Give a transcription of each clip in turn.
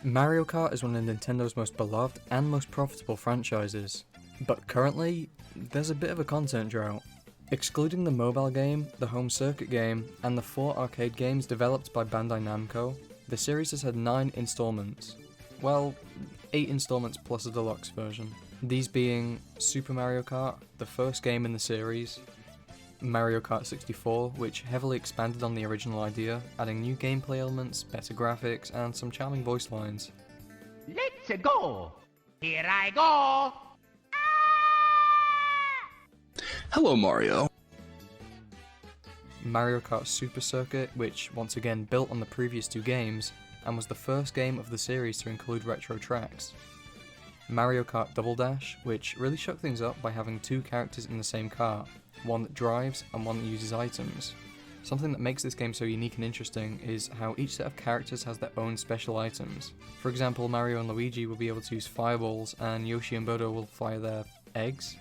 Mario Kart is one of Nintendo's most beloved and most profitable franchises, but currently, there's a bit of a content drought. Excluding the mobile game, the home circuit game, and the 4 arcade games developed by Bandai Namco, the series has had 9 installments. Well, 8 installments plus a deluxe version. These being Super Mario Kart, the first game in the series, Mario Kart 64, which heavily expanded on the original idea, adding new gameplay elements, better graphics, and some charming voice lines. Let's go! Here I go! Hello, Mario. Mario Kart Super Circuit, which once again built on the previous 2 games, and was the first game of the series to include retro tracks. Mario Kart Double Dash, which really shook things up by having 2 characters in the same car, one that drives and one that uses items. Something that makes this game so unique and interesting is how each set of characters has their own special items. For example, Mario and Luigi will be able to use fireballs, and Yoshi and Birdo will fire their eggs.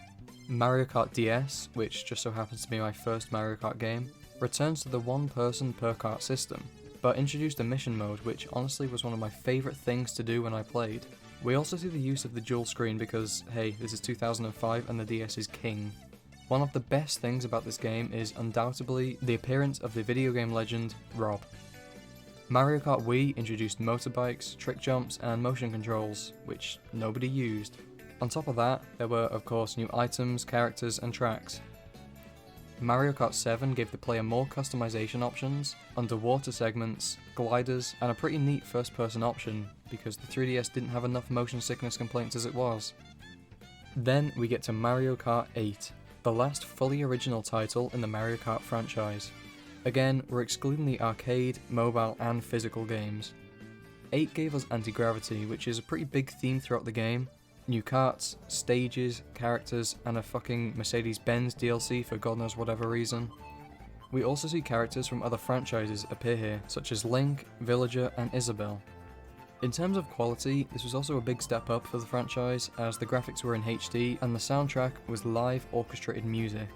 Mario Kart DS, which just so happens to be my first Mario Kart game, returns to the one person per kart system, but introduced a mission mode which honestly was one of my favourite things to do when I played. We also see the use of the dual screen because, hey, this is 2005 and the DS is king. One of the best things about this game is undoubtedly the appearance of the video game legend, Rob. Mario Kart Wii introduced motorbikes, trick jumps, and motion controls, which nobody used. On top of that, there were of course new items, characters, and tracks. Mario Kart 7 gave the player more customization options, underwater segments, gliders, and a pretty neat first-person option, because the 3DS didn't have enough motion sickness complaints as it was. Then we get to Mario Kart 8, the last fully original title in the Mario Kart franchise. Again, we're excluding the arcade, mobile, and physical games. 8 gave us anti-gravity, which is a pretty big theme throughout the game. New karts, stages, characters, and a fucking Mercedes-Benz DLC for god knows whatever reason. We also see characters from other franchises appear here, such as Link, Villager, and Isabelle. In terms of quality, this was also a big step up for the franchise, as the graphics were in HD and the soundtrack was live orchestrated music.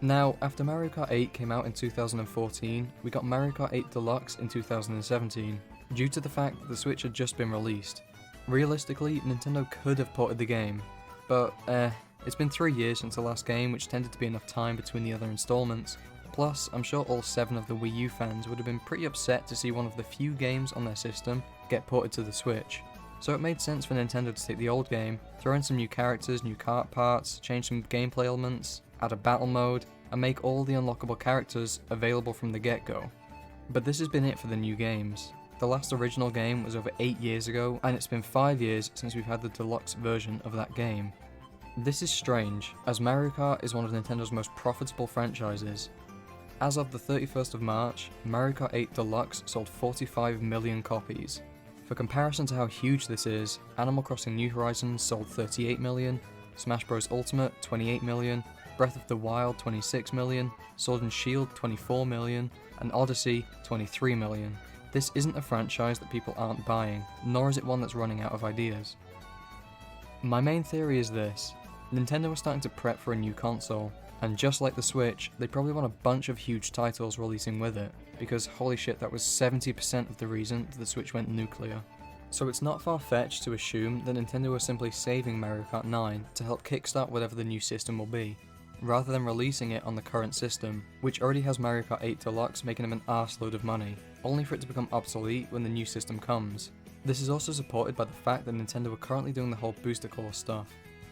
Now, after Mario Kart 8 came out in 2014, we got Mario Kart 8 Deluxe in 2017, due to the fact that the Switch had just been released. Realistically, Nintendo could have ported the game, but it's been 3 years since the last game, which tended to be enough time between the other installments. Plus, I'm sure all 7 of the Wii U fans would have been pretty upset to see one of the few games on their system get ported to the Switch. So it made sense for Nintendo to take the old game, throw in some new characters, new kart parts, change some gameplay elements, add a battle mode, and make all the unlockable characters available from the get-go. But this has been it for the new games. The last original game was over 8 years ago, and it's been 5 years since we've had the deluxe version of that game. This is strange, as Mario Kart is one of Nintendo's most profitable franchises. As of the 31st of March, Mario Kart 8 Deluxe sold 45 million copies. For comparison to how huge this is, Animal Crossing New Horizons sold 38 million, Smash Bros Ultimate 28 million, Breath of the Wild 26 million, Sword and Shield 24 million, and Odyssey 23 million. This isn't a franchise that people aren't buying, nor is it one that's running out of ideas. My main theory is this: Nintendo was starting to prep for a new console, and just like the Switch, they probably want a bunch of huge titles releasing with it, because holy shit, that was 70% of the reason that the Switch went nuclear. So it's not far-fetched to assume that Nintendo was simply saving Mario Kart 9 to help kickstart whatever the new system will be, rather than releasing it on the current system, which already has Mario Kart 8 Deluxe making them an arseload of money, only for it to become obsolete when the new system comes. This is also supported by the fact that Nintendo are currently doing the whole booster clause stuff.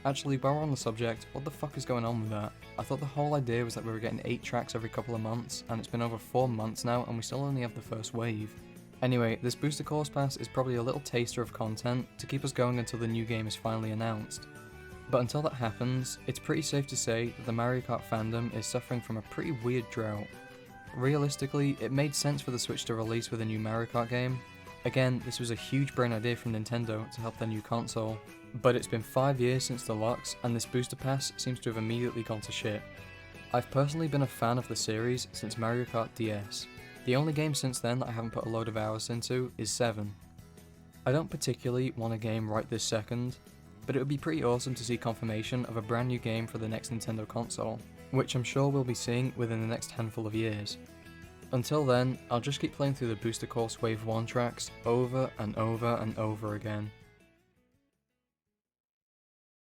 Actually, while we're on the subject, what the fuck is going on with that? I thought the whole idea was that we were getting 8 tracks every couple of months, and it's been over 4 months now and we still only have the first wave. Anyway, this booster course pass is probably a little taster of content to keep us going until the new game is finally announced. But until that happens, it's pretty safe to say that the Mario Kart fandom is suffering from a pretty weird drought. Realistically, it made sense for the Switch to release with a new Mario Kart game. Again, this was a huge brain idea from Nintendo to help their new console, but it's been 5 years since Deluxe, and this booster pass seems to have immediately gone to shit. I've personally been a fan of the series since Mario Kart DS. The only game since then that I haven't put a load of hours into is 7. I don't particularly want a game right this second, but it would be pretty awesome to see confirmation of a brand new game for the next Nintendo console, which I'm sure we'll be seeing within the next handful of years. Until then, I'll just keep playing through the Booster Course Wave 1 tracks over and over and over again.